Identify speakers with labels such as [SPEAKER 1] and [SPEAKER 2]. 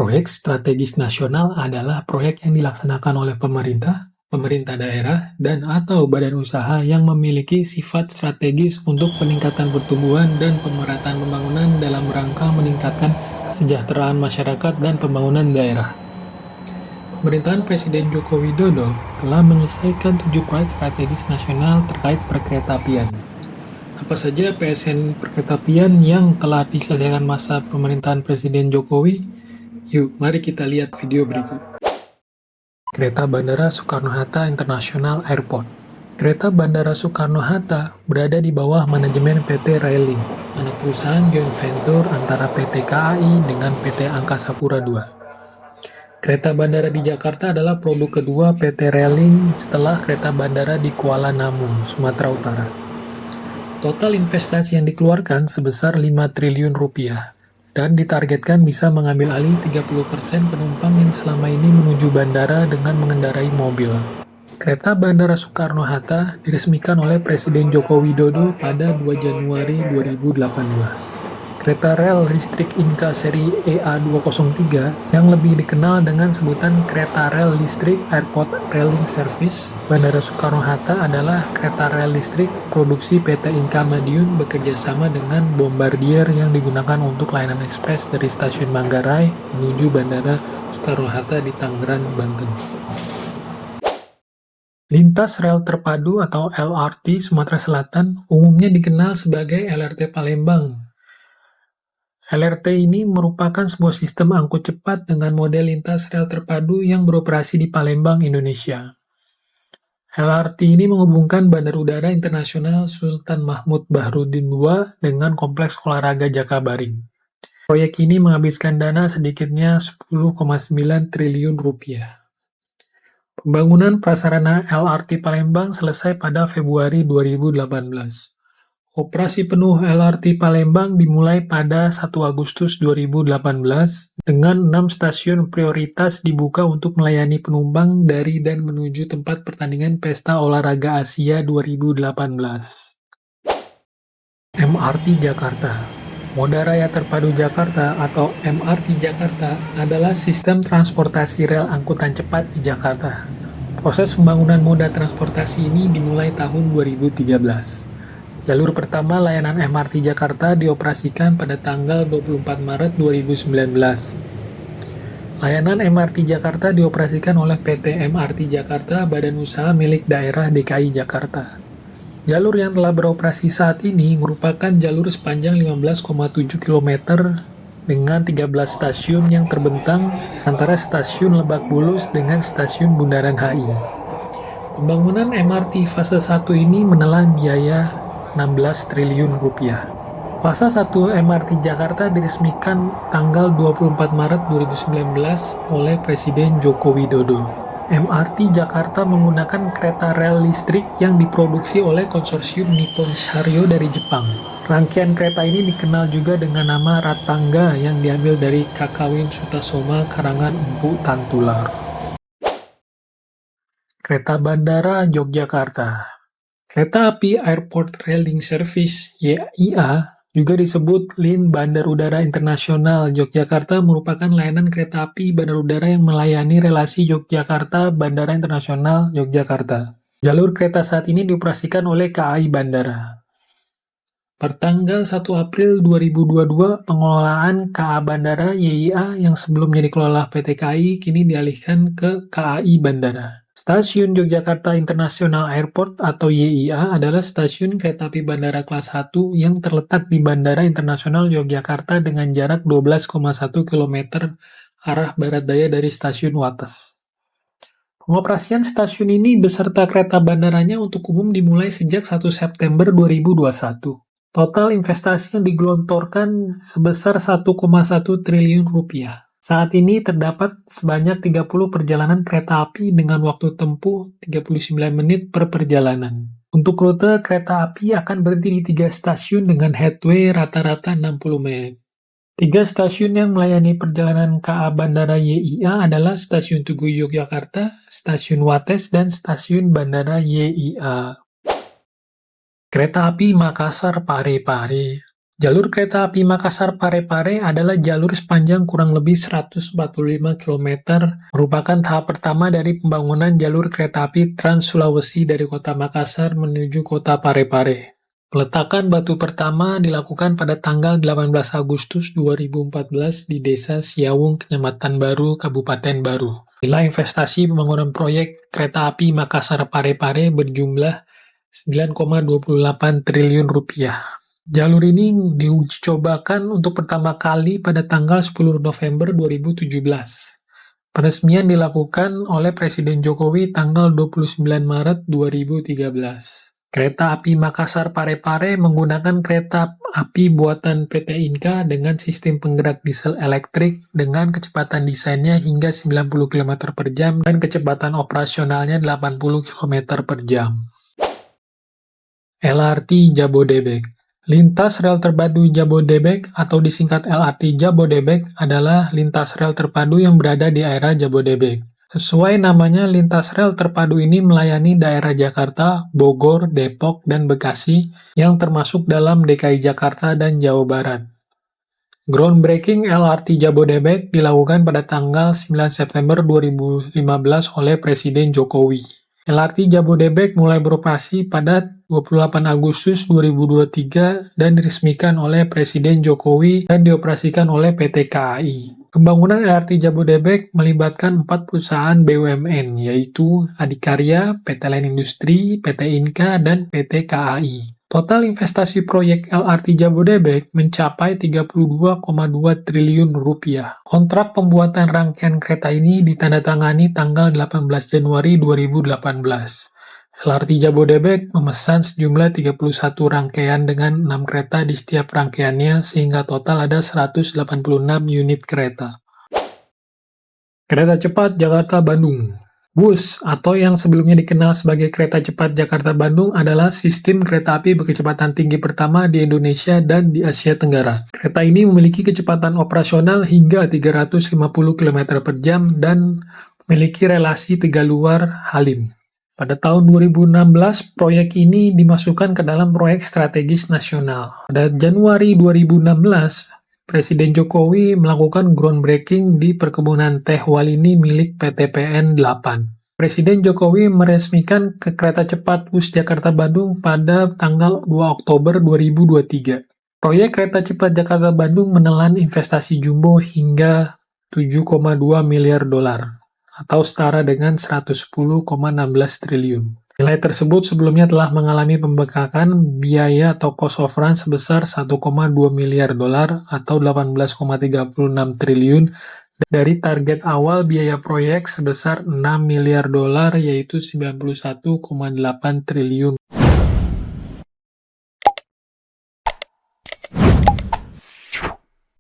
[SPEAKER 1] Proyek strategis nasional adalah proyek yang dilaksanakan oleh pemerintah, pemerintah daerah, dan atau badan usaha yang memiliki sifat strategis untuk peningkatan pertumbuhan dan pemerataan pembangunan dalam rangka meningkatkan kesejahteraan masyarakat dan pembangunan daerah. Pemerintahan Presiden Joko Widodo telah menyelesaikan 7 proyek strategis nasional terkait perkeretaapian. Apa saja PSN perkeretaapian yang telah diselesaikan masa pemerintahan Presiden Jokowi? Yuk, mari kita lihat video berikut. Kereta Bandara Soekarno-Hatta International Airport. Kereta Bandara Soekarno-Hatta berada di bawah manajemen PT Railing, anak perusahaan joint venture antara PT KAI dengan PT Angkasa Pura II. Kereta bandara di Jakarta adalah produk kedua PT Railing setelah kereta bandara di Kuala Namu, Sumatera Utara. Total investasi yang dikeluarkan sebesar 5 triliun rupiah dan ditargetkan bisa mengambil alih 30% penumpang yang selama ini menuju bandara dengan mengendarai mobil. Kereta Bandara Soekarno-Hatta diresmikan oleh Presiden Joko Widodo pada 2 Januari 2018. Kereta rel listrik Inka seri EA203 yang lebih dikenal dengan sebutan Kereta Rel Listrik Airport Railing Service Bandara Soekarno-Hatta adalah kereta rel listrik produksi PT Inka Madiun bekerjasama dengan Bombardier yang digunakan untuk layanan ekspres dari stasiun Manggarai menuju Bandara Soekarno-Hatta di Tangerang, Banten. Lintas Rel Terpadu atau LRT Sumatera Selatan umumnya dikenal sebagai LRT Palembang. LRT ini merupakan sebuah sistem angkut cepat dengan model lintas rel terpadu yang beroperasi di Palembang, Indonesia. LRT ini menghubungkan Bandar Udara Internasional Sultan Mahmud Bahrudin II dengan Kompleks Olahraga Jakabaring. Proyek ini menghabiskan dana sedikitnya 10,9 triliun rupiah. Pembangunan prasarana LRT Palembang selesai pada Februari 2018. Operasi penuh LRT Palembang dimulai pada 1 Agustus 2018 dengan 6 stasiun prioritas dibuka untuk melayani penumpang dari dan menuju tempat pertandingan Pesta Olahraga Asia 2018. MRT Jakarta. Moda Raya Terpadu Jakarta atau MRT Jakarta adalah sistem transportasi rel angkutan cepat di Jakarta. Proses pembangunan moda transportasi ini dimulai tahun 2013. Jalur pertama layanan MRT Jakarta dioperasikan pada tanggal 24 Maret 2019. Layanan MRT Jakarta dioperasikan oleh PT MRT Jakarta, badan usaha milik daerah DKI Jakarta. Jalur yang telah beroperasi saat ini merupakan jalur sepanjang 15,7 km dengan 13 stasiun yang terbentang antara stasiun Lebak Bulus dengan stasiun Bundaran HI. Pembangunan MRT fase 1 ini menelan biaya 16 triliun rupiah. Fase 1 MRT Jakarta diresmikan tanggal 24 Maret 2019 oleh Presiden Joko Widodo. MRT Jakarta menggunakan kereta rel listrik yang diproduksi oleh konsorsium Nippon Sharyo dari Jepang. Rangkaian kereta ini dikenal juga dengan nama Ratangga yang diambil dari Kakawin Sutasoma karangan Empu Tantular. Kereta Bandara Yogyakarta. Kereta Api Airport Railing Service (YAIA) juga disebut LIN Bandar Udara Internasional Yogyakarta merupakan layanan kereta api bandar udara yang melayani relasi Yogyakarta Bandara Internasional Yogyakarta. Jalur kereta saat ini dioperasikan oleh KAI Bandara. Pertanggal 1 April 2022, pengelolaan KA Bandara YIA yang sebelumnya dikelola PT KAI kini dialihkan ke KAI Bandara. Stasiun Yogyakarta International Airport atau YIA adalah stasiun kereta api bandara kelas 1 yang terletak di Bandara Internasional Yogyakarta dengan jarak 12,1 km arah barat daya dari stasiun Wates. Pengoperasian stasiun ini beserta kereta bandaranya untuk umum dimulai sejak 1 September 2021. Total investasi yang digelontorkan sebesar 1,1 triliun rupiah. Saat ini terdapat sebanyak 30 perjalanan kereta api dengan waktu tempuh 39 menit per perjalanan. Untuk rute, kereta api akan berhenti di 3 stasiun dengan headway rata-rata 60 menit. 3 stasiun yang melayani perjalanan KA Bandara YIA adalah Stasiun Tugu Yogyakarta, Stasiun Wates, dan Stasiun Bandara YIA. Kereta api Makassar Parepare. Jalur kereta api Makassar-Parepare adalah jalur sepanjang kurang lebih 145 km, merupakan tahap pertama dari pembangunan jalur kereta api Trans-Sulawesi dari kota Makassar menuju kota Parepare. Peletakan batu pertama dilakukan pada tanggal 18 Agustus 2014 di Desa Siawung, Kecamatan Baru, Kabupaten Baru. Nilai investasi pembangunan proyek kereta api Makassar-Parepare berjumlah 9,28 triliun rupiah. Jalur ini diuji cobakan untuk pertama kali pada tanggal 10 November 2017. Peresmian dilakukan oleh Presiden Jokowi tanggal 29 Maret 2013. Kereta api Makassar-Parepare menggunakan kereta api buatan PT Inka dengan sistem penggerak diesel elektrik dengan kecepatan desainnya hingga 90 km per jam dan kecepatan operasionalnya 80 km per jam. LRT Jabodebek. Lintas rel terpadu Jabodebek atau disingkat LRT Jabodebek adalah lintas rel terpadu yang berada di area Jabodebek. Sesuai namanya, lintas rel terpadu ini melayani daerah Jakarta, Bogor, Depok, dan Bekasi yang termasuk dalam DKI Jakarta dan Jawa Barat. Groundbreaking LRT Jabodebek dilakukan pada tanggal 9 September 2015 oleh Presiden Jokowi. LRT Jabodebek mulai beroperasi pada 28 Agustus 2023 dan diresmikan oleh Presiden Jokowi dan dioperasikan oleh PT KAI. Pembangunan LRT Jabodebek melibatkan 4 perusahaan BUMN, yaitu Adikarya, PT Line Industri, PT Inka, dan PT KAI. Total investasi proyek LRT Jabodebek mencapai 32,2 triliun rupiah. Kontrak pembuatan rangkaian kereta ini ditandatangani tanggal 18 Januari 2018. LRT Jabodebek memesan sejumlah 31 rangkaian dengan 6 kereta di setiap rangkaiannya sehingga total ada 186 unit kereta. Kereta cepat Jakarta-Bandung. WUS, atau yang sebelumnya dikenal sebagai Kereta Cepat Jakarta-Bandung, adalah sistem kereta api berkecepatan tinggi pertama di Indonesia dan di Asia Tenggara. Kereta ini memiliki kecepatan operasional hingga 350 km per jam dan memiliki relasi Tegaluar-Halim. Pada tahun 2016, proyek ini dimasukkan ke dalam proyek strategis nasional. Pada Januari 2016, Presiden Jokowi melakukan groundbreaking di perkebunan teh Walini milik PT PN 8. Presiden Jokowi meresmikan ke kereta cepat WUS Jakarta-Bandung pada tanggal 2 Oktober 2023. Proyek kereta cepat Jakarta-Bandung menelan investasi jumbo hingga 7,2 miliar dolar atau setara dengan 110,16 triliun. Nilai tersebut sebelumnya telah mengalami pembengkakan biaya atau cost of run sebesar 1,2 miliar dolar atau 18,36 triliun dari target awal biaya proyek sebesar 6 miliar dolar yaitu 91,8 triliun.